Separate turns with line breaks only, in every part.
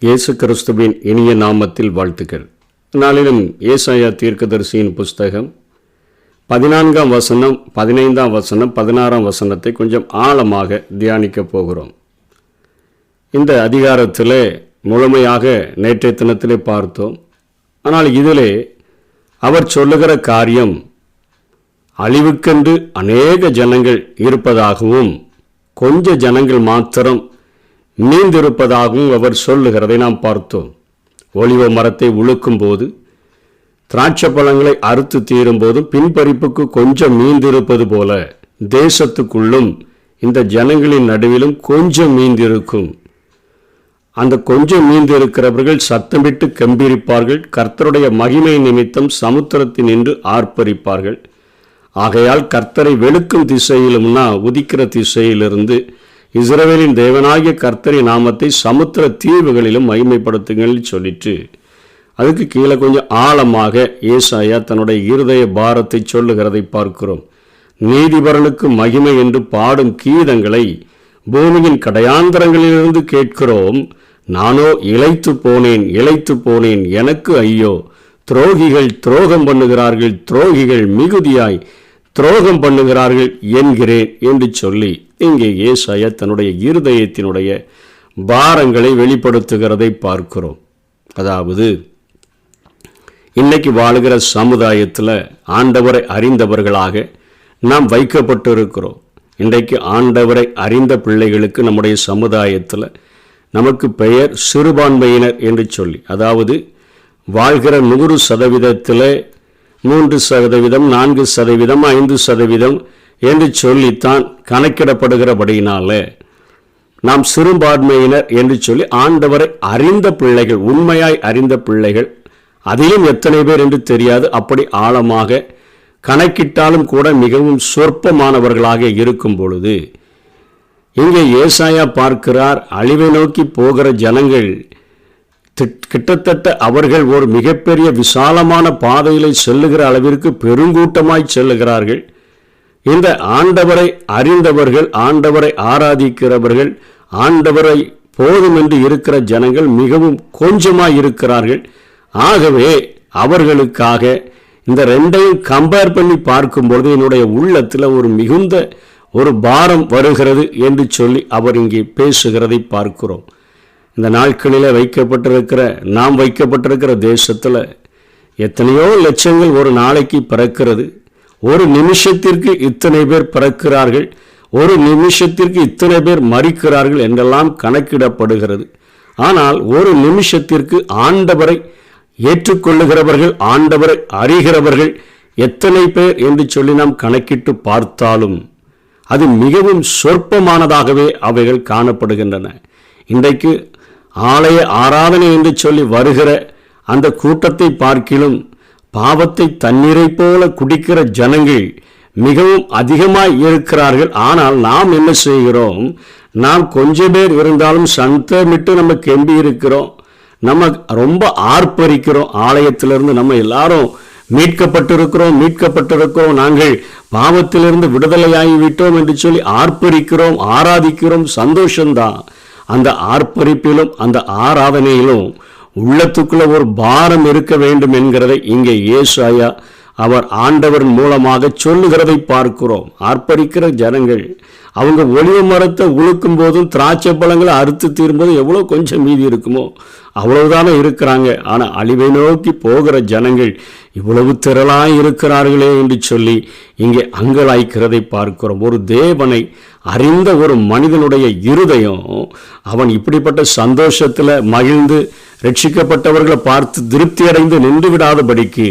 இயேசு கிறிஸ்துவின் இனிய நாமத்தில் வாழ்த்துக்கள். நாளிலும் ஏசாயா தீர்க்கதரிசியின் புஸ்தகம் 14ஆம் வசனம், 15ஆம் வசனம், 16ஆம் வசனத்தை கொஞ்சம் ஆழமாக தியானிக்க போகிறோம். இந்த அதிகாரத்திலே முழுமையாக நேற்றைய தினத்திலே பார்த்தோம். ஆனால் இதிலே அவர் சொல்லுகிற காரியம் அழிவுக்கென்று அநேக ஜனங்கள் இருப்பதாகவும் கொஞ்ச ஜனங்கள் மாத்திரம் மீந்திருப்பதாகவும் அவர் சொல்லுகிறதை நாம் பார்த்தோம். ஒலிவ மரத்தை உழுக்கும் போது, திராட்சை பழங்களை அறுத்து தீரும் போதும் பின்பறிப்புக்கு கொஞ்சம் மீந்திருப்பது போல தேசத்துக்குள்ளும் இந்த ஜனங்களின் நடுவிலும் கொஞ்சம் மீந்திருக்கும். அந்த கொஞ்சம் மீந்திருக்கிறவர்கள் சத்தமிட்டு கம்பீரிப்பார்கள், கர்த்தருடைய மகிமை நிமித்தம் சமுத்திரத்தில் நின்று ஆர்ப்பரிப்பார்கள். ஆகையால் கர்த்தரை வெளுக்கும் திசையிலும்னா உதிக்கிற திசையிலிருந்து இஸ்ரவேலின் தேவனாகிய கர்த்தரின் நாமத்தை சமுத்திர தீவுகளிலும் மகிமைப்படுத்துங்கள் சொல்லிட்டு அதுக்கு கீழே கொஞ்சம் ஆழமாக ஏசாயா தன்னுடைய இருதய பாரத்தை சொல்லுகிறதை பார்க்கிறோம். நீதிபரனுக்கு மகிமை என்று பாடும் கீதங்களை பூமியின் கடையாந்தரங்களிலிருந்து கேட்கிறோம். நானோ இளைத்து போனேன், எனக்கு ஐயோ, துரோகிகள் துரோகம் பண்ணுகிறார்கள், துரோகிகள் மிகுதியாய் துரோகம் பண்ணுகிறார்கள் என்கிறேன் என்று சொல்லி இங்கே ஏசாயா தன்னுடைய இருதயத்தினுடைய பாரங்களை வெளிப்படுத்துகிறதை பார்க்கிறோம். அதாவது இன்னைக்கு வாழுகிற சமுதாயத்தில் ஆண்டவரை அறிந்தவர்களாக நாம் வைக்கப்பட்டு இருக்கிறோம். இன்றைக்கு ஆண்டவரை அறிந்த பிள்ளைகளுக்கு நம்முடைய சமுதாயத்தில் நமக்கு பெயர் சிறுபான்மையினர் என்று சொல்லி, அதாவது வாழ்கிற 100%, 3%, 4%, 5% என்று சொல்லித்தான் கணக்கிடப்படுகிறபடியினால நாம் சிறுபான்மையினர் என்று சொல்லி ஆண்டவரை அறிந்த பிள்ளைகள், உண்மையாய் அறிந்த பிள்ளைகள், அதிலும் எத்தனை பேர் என்று தெரியாது, அப்படி ஆழமாக கணக்கிட்டாலும் கூட மிகவும் சொற்பமானவர்களாக இருக்கும் பொழுது இங்கே ஏசாயா பார்க்கிறார், அழிவை நோக்கி போகிற ஜனங்கள் கிட்டத்தட்ட அவர்கள் ஒரு மிகப்பெரிய விசாலமான பாதையிலே செல்லுகிற அளவிற்கு பெருங்கூட்டமாய் செல்லுகிறார்கள். இந்த ஆண்டவரை அறிந்தவர்கள், ஆண்டவரை ஆராதிக்கிறவர்கள், ஆண்டவரை போதும் என்று இருக்கிற ஜனங்கள் மிகவும் கொஞ்சமாய் இருக்கிறார்கள். ஆகவே அவர்களுக்காக இந்த ரெண்டையும் கம்பேர் பண்ணி பார்க்கும்பொழுது என்னுடைய உள்ளத்தில் ஒரு மிகுந்த ஒரு பாரம் வருகிறது என்று சொல்லி அவர் இங்கே பேசுகிறதை பார்க்கிறோம். இந்த நாட்களில் நாம் வைக்கப்பட்டிருக்கிற தேசத்தில் எத்தனையோ லட்சங்கள் ஒரு நாளைக்கு பிறக்கிறது. ஒரு நிமிஷத்திற்கு இத்தனை பேர் பிறக்கிறார்கள், ஒரு நிமிஷத்திற்கு இத்தனை பேர் மரிக்கிறார்கள் என்றெல்லாம் கணக்கிடப்படுகிறது. ஆனால் ஒரு நிமிஷத்திற்கு ஆண்டவரை ஏற்றுக்கொள்ளுகிறவர்கள், ஆண்டவரை அறிகிறவர்கள் எத்தனை பேர் என்று சொல்லி நாம் கணக்கிட்டு பார்த்தாலும் அது மிகவும் சொற்பமானதாகவே அவைகள் காணப்படுகின்றன. இன்றைக்கு ஆலய ஆராதனை என்று சொல்லி வருகிற அந்த கூட்டத்தை பார்க்கிலும் பாவத்தை தண்ணீரை போல குடிக்கிற ஜனங்கள் மிகவும் அதிகமாய் இருக்கிறார்கள். ஆனால் நாம் என்ன செய்கிறோம்? நாம் கொஞ்சம் பேர் இருந்தாலும் சந்தமிட்டு நம்ம கெம்பி இருக்கிறோம், நம்ம ரொம்ப ஆர்ப்பரிக்கிறோம். ஆலயத்திலிருந்து நம்ம எல்லாரும் மீட்கப்பட்டிருக்கிறோம், நாங்கள் பாவத்திலிருந்து விடுதலையாகிவிட்டோம் என்று சொல்லி ஆர்ப்பரிக்கிறோம், ஆராதிக்கிறோம். சந்தோஷம்தான். அந்த ஆர்ப்பரிப்பிலும் அந்த ஆராதனையிலும் உள்ளத்துக்குள்ள ஒரு பாரம் இருக்க வேண்டும் என்கிறதை இங்கே ஏசாயா அவர் ஆண்டவரின் மூலமாக சொல்லுகிறதை பார்க்கிறோம். ஆர்ப்பரிக்கிற ஜனங்கள் அவங்க ஒலிவ மரத்தை உழுக்கும் போதும் திராட்சை பழங்களை அறுத்து தீரும்போது எவ்வளோ கொஞ்சம் மீதி இருக்குமோ அவ்வளவுதானே இருக்கிறாங்க. ஆனால் அழிவை நோக்கி போகிற ஜனங்கள் இவ்வளவு திரளாய் இருக்கிறார்களே என்று சொல்லி இங்கே அங்கலாய்க்கிறதை பார்க்கிறோம். ஒரு தேவனை அறிந்த ஒரு மனிதனுடைய இருதயம் அவன் இப்படிப்பட்ட சந்தோஷத்தில் மகிழ்ந்து ரட்சிக்கப்பட்டவர்களை பார்த்து திருப்தி அடைந்து நின்று விடாதபடிக்கு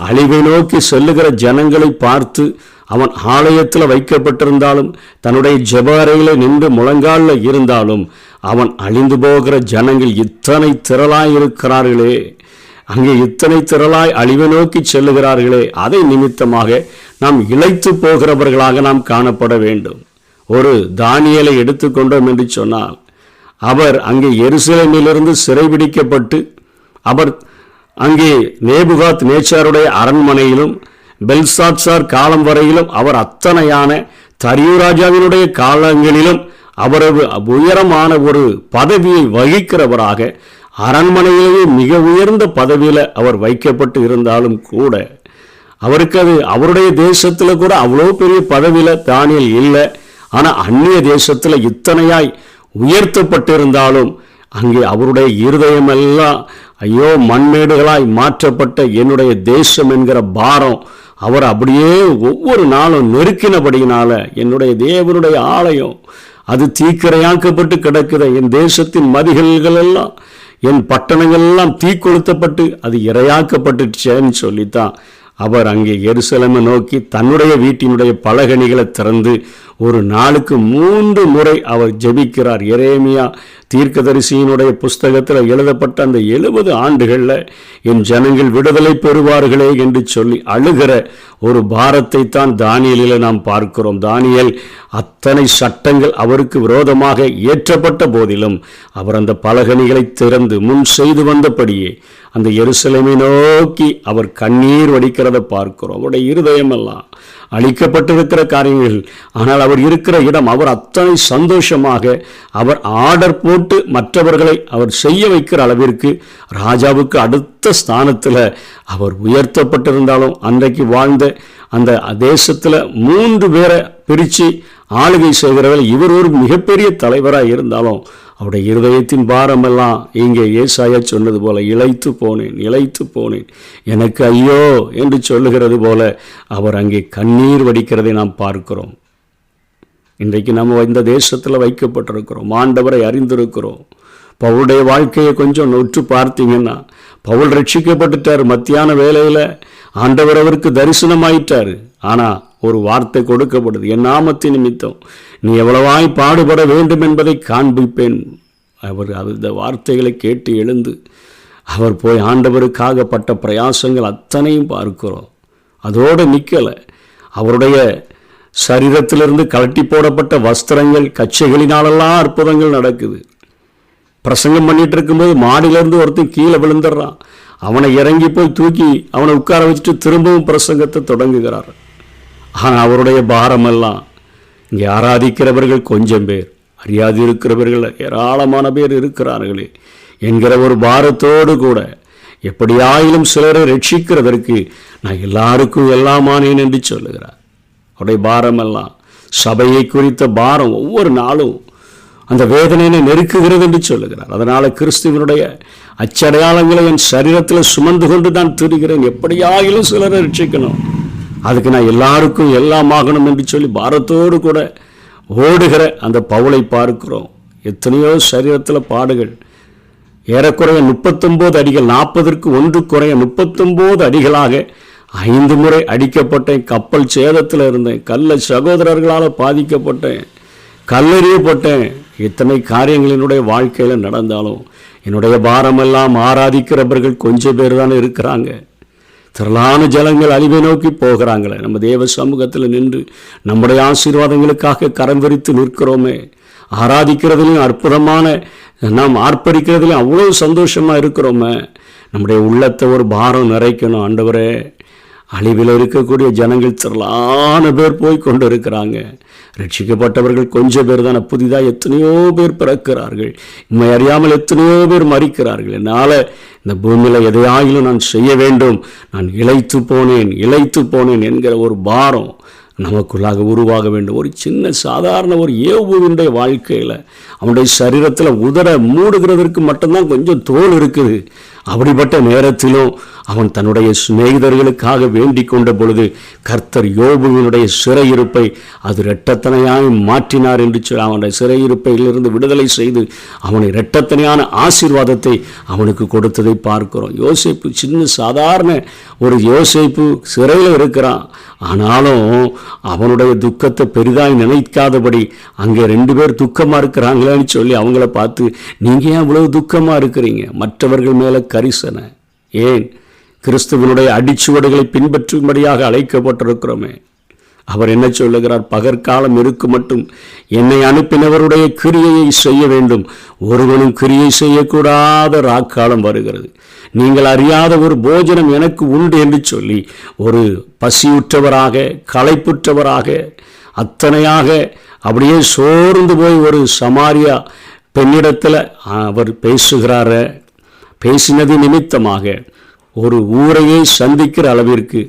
அழிவை நோக்கி செல்லுகிற ஜனங்களை பார்த்து அவன் ஆலயத்தில் வைக்கப்பட்டிருந்தாலும் தன்னுடைய ஜெப அறையில் நின்று முழங்காலில் இருந்தாலும் அவன் அழிந்து போகிற ஜனங்கள் இத்தனை திரளாய் இருக்கிறார்களே, அங்கே இத்தனை திரளாய் அழிவை நோக்கி செல்லுகிறார்களே, அதை நிமித்தமாக நாம் இளைத்து போகிறவர்களாக நாம் காணப்பட வேண்டும். ஒரு தானியேலை எடுத்துக்கொண்டோம் என்று சொன்னால் அவர் அங்கே எருசலேமிலிருந்து சிறைபிடிக்கப்பட்டு அவர் அங்கே நேபுகாத் நேச்சாருடைய அரண்மனையிலும் பெல்சாத்சார் காலம் வரையிலும் அவர் அத்தனையான தரியு ராஜாவினுடைய காலங்களிலும் அவர் உயரமான ஒரு பதவியை வகிக்கிறவராக அரண்மனையிலேயே மிக உயர்ந்த பதவியில் அவர் வைக்கப்பட்டு இருந்தாலும் கூட அவருக்கு அது அவருடைய தேசத்தில் கூட அவ்வளோ பெரிய பதவியில் தானியேல் இல்லை. ஆனால் அந்நிய தேசத்தில் இத்தனையாய் உயர்த்தப்பட்டிருந்தாலும் அங்கே அவருடைய இருதயமெல்லாம் ஐயோ மண்மேடுகளாய் மாற்றப்பட்ட என்னுடைய தேசம் என்கிற பாரம் அவர் அப்படியே ஒவ்வொரு நாளும் நெருக்கினபடியினால என்னுடைய தேவனுடைய ஆலயம் அது தீக்கிரையாக்கப்பட்டு கிடக்குத, என் தேசத்தின் மதில்கள் எல்லாம் என் பட்டணங்கள் எல்லாம் தீ கொளுத்தப்பட்டு அது இரையாக்கப்பட்டுச்சேன்னு சொல்லித்தான் அவர் அங்கே எருசலேமை நோக்கி தன்னுடைய வீட்டினுடைய பலகணிகளை திறந்து ஒரு நாளுக்கு 3 முறை அவர் ஜெபிக்கிறார். எரேமியா தீர்க்கதரிசியினுடைய புஸ்தகத்தில் எழுதப்பட்ட அந்த 70 ஆண்டுகளில் என் ஜனங்கள் விடுதலை பெறுவார்களே என்று சொல்லி அழுகிற ஒரு பாரத்தை தான் தானியேலில் நாம் பார்க்கிறோம். தானியேல் அத்தனை சட்டங்கள் அவருக்கு விரோதமாக இயற்றப்பட்ட போதிலும் அவர் அந்த பலகணிகளை திறந்து முன் செய்து வந்தபடியே அந்த எருசலேமை நோக்கி அவர் கண்ணீர் வடிக்கிறத பார்க்கிறோம். அவருடைய இருதயமெல்லாம் அளிக்கப்பட்டிருக்கிற காரியங்கள், ஆனால் அவர் இருக்கிற இடம் அவர் அத்தனை சந்தோஷமாக அவர் ஆர்டர் போட்டு மற்றவர்களை அவர் செய்ய வைக்கிற அளவிற்கு ராஜாவுக்கு அடுத்த ஸ்தானத்தில் அவர் உயர்த்தப்பட்டிருந்தாலும் அன்றைக்கு வாழ்ந்த அந்த தேசத்தில் 3 பேரை பிரித்து ஆளுகை செய்கிறவர்கள் இவர் ஒரு மிகப்பெரிய தலைவராக இருந்தாலும் அவருடைய இருதயத்தின் பாரமெல்லாம் இங்கே ஏசாயா சொன்னது போல இளைத்து போனேன் எனக்கு ஐயோ என்று சொல்லுகிறது போல அவர் அங்கே கண்ணீர் வடிக்கிறதை நாம் பார்க்கிறோம். இன்றைக்கு நம்ம இந்த தேசத்தில் வைக்கப்பட்டிருக்கிறோம், ஆண்டவரை அறிந்திருக்கிறோம். பவுலுடைய வாழ்க்கையை கொஞ்சம் நொற்று பார்த்தீங்கன்னா பவுல் ரட்சிக்கப்பட்டுட்டார். மத்தியான வேளையில் ஆண்டவர் அவருக்கு தரிசனமாயிட்டார். ஆனால் ஒரு வார்த்தை கொடுக்கப்படுது, என் நாமத்தின் நிமித்தம் நீ எவ்வளவாய் பாடுபட வேண்டும் என்பதை காண்பிப்பேன். அவர் அந்த வார்த்தைகளை கேட்டு எழுந்து அவர் போய் ஆண்டவருக்காக பட்ட பிரயாசங்கள் அத்தனையும் பார்க்கிறோம். அதோடு நிற்கலை, அவருடைய சரீரத்திலிருந்து கழட்டி போடப்பட்ட வஸ்திரங்கள் கச்சைகளினாலெல்லாம் அற்புதங்கள் நடக்குது. பிரசங்கம் பண்ணிட்டு இருக்கும்போது மாடியிலேருந்து ஒருத்தன் கீழே விழுந்துடுறான். அவனை இறங்கி போய் தூக்கி அவனை உட்கார வச்சுட்டு திரும்பவும் பிரசங்கத்தை தொடங்குகிறார். ஆனால் அவருடைய பாரமெல்லாம் இங்கே ஆராதிக்கிறவர்கள் கொஞ்சம் பேர், அறியாது இருக்கிறவர்கள் ஏராளமான பேர் இருக்கிறார்களே என்கிற ஒரு பாரத்தோடு கூட எப்படியாயிலும் சிலரை ரட்சிக்கிறதற்கு நான் எல்லாருக்கும் எல்லாமானேன் என்று சொல்லுகிறார். அவருடைய பாரமெல்லாம் சபையை குறித்த பாரம் ஒவ்வொரு நாளும் அந்த வேதனையை நெருக்குகிறது என்று சொல்லுகிறார். அதனால் கிறிஸ்துவனுடைய அச்சடையாளங்களை என் சரீரத்தில் சுமந்து கொண்டு தான் திரிகிறேன், எப்படியாயிலும் சிலரை ரட்சிக்கணும், அதுக்கு நான் எல்லாருக்கும் எல்லாமாகணும் என்று சொல்லி பாரத்தோடு கூட ஓடுகிற அந்த பவுலை பார்க்கிறோம். எத்தனையோ சரீரத்தில் பாடுகள், ஏறக்குறைய 39 அடிகள், 40ற்கு 1 குறைய 39 அடிகளாக 5 முறை அடிக்கப்பட்டேன். கப்பல் சேதத்தில் இருந்தேன், கள்ள சகோதரர்களால் பாதிக்கப்பட்டேன், கல்லெறியப்பட்டேன். இத்தனை காரியங்கள் என்னுடைய வாழ்க்கையில் நடந்தாலும் என்னுடைய பாரமெல்லாம் ஆராதிக்கிறவர்கள் கொஞ்சம் பேர் தானே இருக்கிறாங்க. திரளான ஜனங்கள் அழிவை நோக்கி போகிறாங்களே, நம்ம தேவ சமூகத்தில் நின்று நம்முடைய ஆசீர்வாதங்களுக்காக கரம் விரித்து நிற்கிறோமே, ஆராதிக்கிறதுலையும் அற்புதமான நாம் ஆர்ப்பரிக்கிறதுலையும் அவ்வளோ சந்தோஷமாக இருக்கிறோமே. நம்முடைய உள்ளத்தை ஒரு பாரம் நிறைக்கணும். ஆண்டவரே, அழிவில் இருக்கக்கூடிய ஜனங்கள் திரளான பேர் போய் கொண்டு இருக்கிறாங்க, ரட்சிக்கப்பட்டவர்கள் கொஞ்சம் பேர் தானே, புதிதாக எத்தனையோ பேர் பிறக்கிறார்கள், உண்மை அறியாமல் எத்தனையோ பேர் மறிக்கிறார்கள். என்னால் இந்த பூமியில் எதையாயிலும் நான் செய்ய வேண்டும், நான் இளைத்து போனேன் என்கிற ஒரு பாரம் நமக்குள்ளாக உருவாக வேண்டும். ஒரு சின்ன சாதாரண ஒரு ஏவுவினுடைய வாழ்க்கையில் அவனுடைய சரீரத்தில் உதர மூடுகிறதற்கு மட்டும்தான் கொஞ்சம் தோல் இருக்குது. அப்படிப்பட்ட நேரத்திலும் அவன் தன்னுடைய சிநேகிதர்களுக்காக வேண்டிக் கொண்ட பொழுது கர்த்தர் யோபுவினுடைய சிறையிருப்பை அது இரட்டத்தனையாக மாற்றினார் என்று சொல்லி அவனுடைய சிறையிருப்பையிலிருந்து விடுதலை செய்து அவனை இரட்டத்தனையான ஆசீர்வாதத்தை அவனுக்கு கொடுத்ததை பார்க்கிறோம். யோசேப்பு சின்ன சாதாரண ஒரு யோசேப்பு சிறையில் இருக்கிறான், ஆனாலும் அவனுடைய துக்கத்தை பெரிதாய் நினைக்காதபடி அங்கே 2 பேர் துக்கமாக இருக்கிறாங்களேன்னு சொல்லி அவங்கள பார்த்து, நீங்கள் ஏன் அவ்வளவு துக்கமாக இருக்கிறீங்க, மற்றவர்கள் மேலே கரிசனை ஏன், கிறிஸ்துவனுடைய அடிச்சுவடுகளை பின்பற்றும்படியாக அழைக்கப்பட்டிருக்கிறோமே. அவர் என்ன சொல்லுகிறார், பகற்காலம் இருக்கும் மட்டும் என்னை அனுப்பினவருடைய கிரியையை செய்ய வேண்டும், ஒருவனும் கிரியை செய்யக்கூடாத ராக்காலம் வருகிறது, நீங்கள் அறியாத ஒரு போஜனம் எனக்கு உண்டு என்று சொல்லி ஒரு பசியுற்றவராக களைப்புற்றவராக அத்தனையாக அப்படியே சோர்ந்து போய் ஒரு சமாரியா பெண்ணிடத்தில் அவர் பேசுகிறார. பேசினது நிமித்தமாக ஒரு ஊரையே சந்திக்கிற அளவிற்கு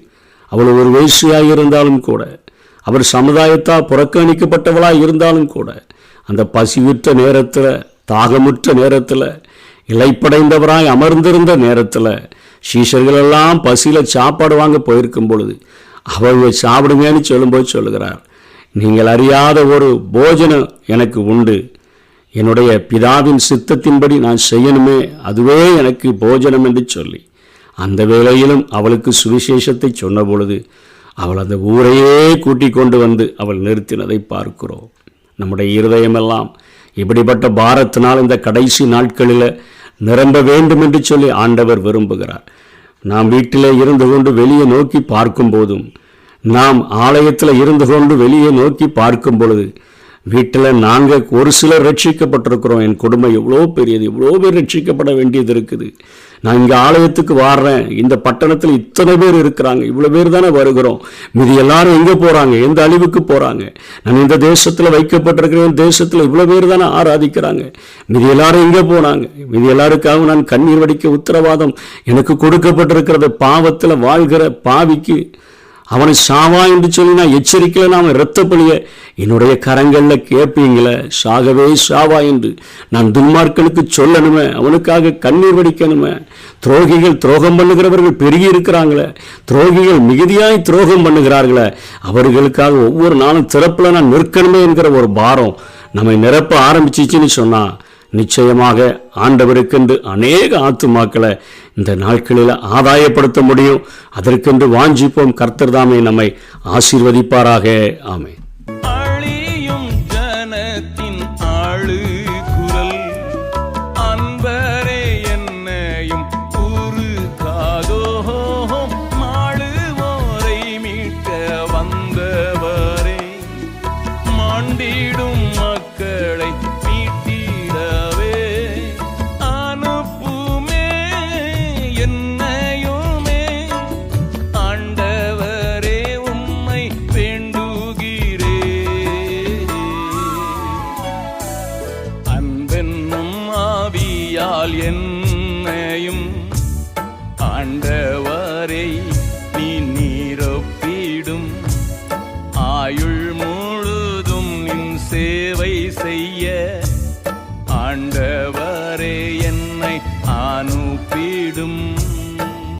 அவள் ஒரு வேசியாக இருந்தாலும் கூட, அவர் சமுதாயத்தால் புறக்கணிக்கப்பட்டவளாக இருந்தாலும் கூட, அந்த பசியுற்ற நேரத்தில், தாகமுற்ற நேரத்தில், இலைப்படைந்தவராய் அமர்ந்திருந்த நேரத்தில், சீஷர்களெல்லாம் பசியில் சாப்பாடு வாங்க போயிருக்கும் பொழுது அவர்கள் சாப்பிடுங்கன்னு சொல்லும்போது சொல்லுகிறார், நீங்கள் அறியாத ஒரு போஜனம் எனக்கு உண்டு, என்னுடைய பிதாவின் சித்தத்தின்படி நான் செய்யணுமே, அதுவே எனக்கு போஜனம் என்று சொல்லி அந்த வேளையிலும் அவளுக்கு சுவிசேஷத்தை சொன்ன பொழுது அவள் அந்த ஊரையே கூட்டிக் கொண்டு வந்து அவள் நிறுத்தினதை பார்க்கிறோம். நம்முடைய இருதயமெல்லாம் இப்படிப்பட்ட பாரத்தினால் இந்த கடைசி நாட்களில் நிரம்ப வேண்டும் என்று சொல்லி ஆண்டவர் விரும்புகிறார். நாம் வீட்டிலே இருந்து கொண்டு வெளியே நோக்கி பார்க்கும் போதும், நாம் ஆலயத்தில் இருந்து கொண்டு வெளியே நோக்கி பார்க்கும் பொழுது, வீட்டில் நாங்கள் ஒரு சிலர் ரட்சிக்கப்பட்டிருக்கிறோம். என் குடும்பம் எவ்வளோ பெரியது, எவ்வளோ பேர் ரட்சிக்கப்பட வேண்டியது இருக்குது. நான் இங்கே ஆலயத்துக்கு வாடுறேன், இந்த பட்டணத்தில் இத்தனை பேர் இருக்கிறாங்க, இவ்வளோ பேர் தானே வருகிறோம், மீதி எல்லாரும் எங்கே போகிறாங்க, எந்த அழிவுக்கு போகிறாங்க, நான் இந்த தேசத்தில் வைக்கப்பட்டிருக்கிறேன், தேசத்தில் இவ்வளோ பேர் தானே ஆராதிக்கிறாங்க, மீதி எல்லாரும் எங்கே போனாங்க, மீதி எல்லாருக்காகவும் நான் கண்ணீர் வடிக்க உத்தரவாதம் எனக்கு கொடுக்கப்பட்டிருக்கிறது. பாவத்தில் வாழ்கிற பாவிக்கு அவனை சாவா என்று சொல்லி நான் எச்சரிக்கல, நான் இரத்த பலிய என்னுடைய கரங்களில் கேட்பீங்களே, சாகவே சாவா என்று நான் துன்மார்களுக்கு சொல்லணுமே, அவனுக்காக கண்ணீர் வடிக்கணுமே. துரோகிகள் துரோகம் பண்ணுகிறவர்கள் பெருகி இருக்கிறாங்களே, துரோகிகள் மிகுதியாய் துரோகம் பண்ணுகிறார்களே, அவர்களுக்காக ஒவ்வொரு நாளும் திறப்பில் நான் நிற்கணுமே என்கிற ஒரு பாரம் நம்மை நிரப்ப ஆரம்பிச்சிச்சுன்னு சொன்னால், நிச்சயமாக ஆண்டவருக்கென்று அநேக ஆத்துமாக்களை இந்த நாட்களில் ஆதாயப்படுத்த முடியும். அதற்கென்று வாஞ்சிப்போம். கர்த்தர் தாமே நம்மை ஆசீர்வதிப்பாராக. ஆமென்.